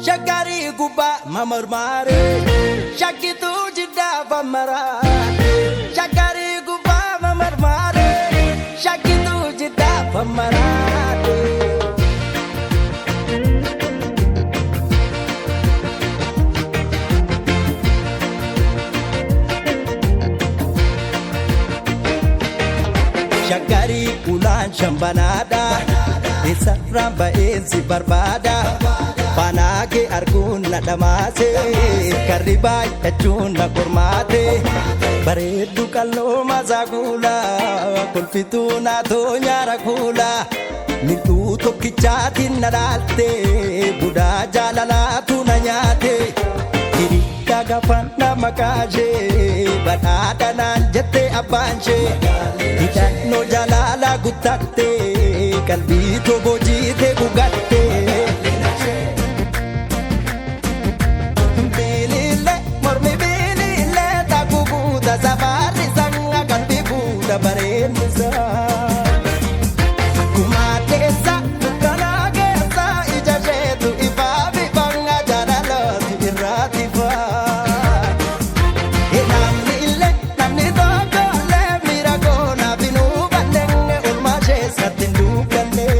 Shakari guba mamarmare, shakitu jida famara. Shakari guba mamarmare, shakitu jida famara. Shakari ulan shambanada, isa ramba ensi barbada. Panage arguun na dhamaase karribaay jechuun na qormaate bareeddu qalloo maasaa kuula kolfituu naatoo nyaara kuula mil'uu tokkichaatiin na dhaalte budaa jaalalaatu na nyaate hiriyaa gafan na makaashee badhaadha naan jette abbaanshee hidhannoo jaalalaa guttatte qalbii toboo jiite gugatte. Safari sanga kalbi buda barendisa kumatesa kanagesa ijajetu ifabi banga jaralo iratifa namni togo le mirago na binu bandenge ulmashe satindu kalle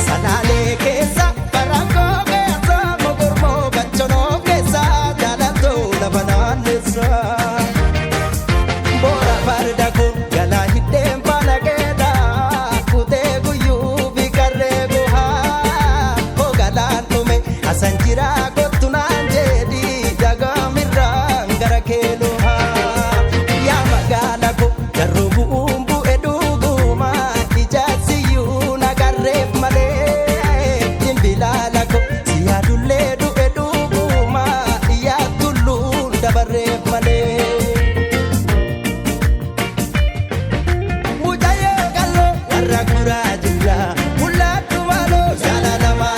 salale kesa barako kesa mogormo bachono kesa jalato labananesa. Sanjira kotunaan jedhi jagamirraan gara keeloha yaa magaala ko garuu bu'uun bu'e dhuguma ijaarsiyyuu nagarreef malee dimbilaala ko siyaadullee du'e dhuguma yaa tulluun dabarreef malee. Mujaayoo galloo warra guraa jira mul'atu maaloo jaalalamaa.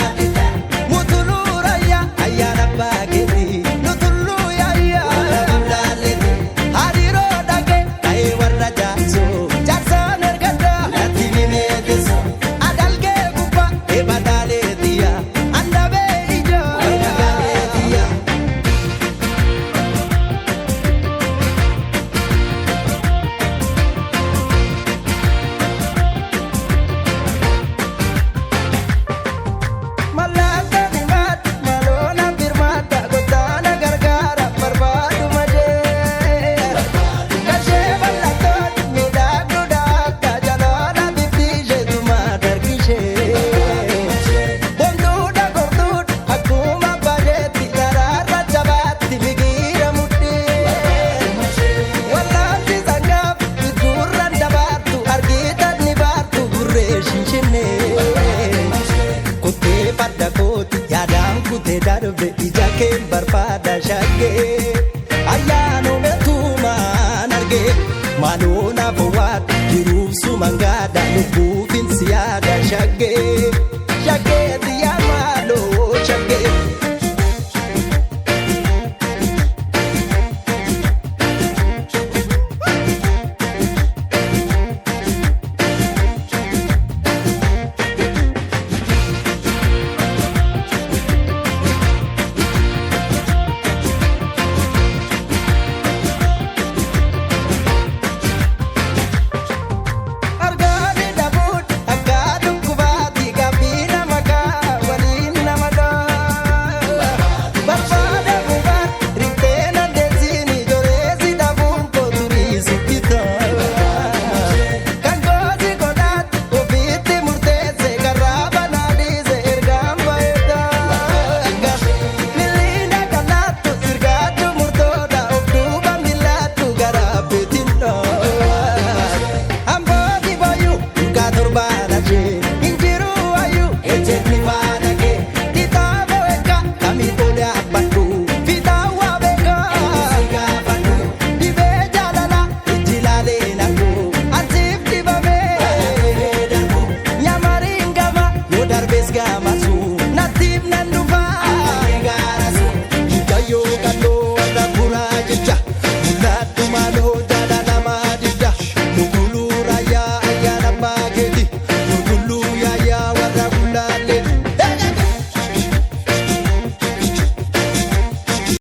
Darbe ija kee barbaada shaggee ayyaanoo meetumaan argee maaloo naaf waat jiruuf sumangaadha lubbuufin siyaada shaggee.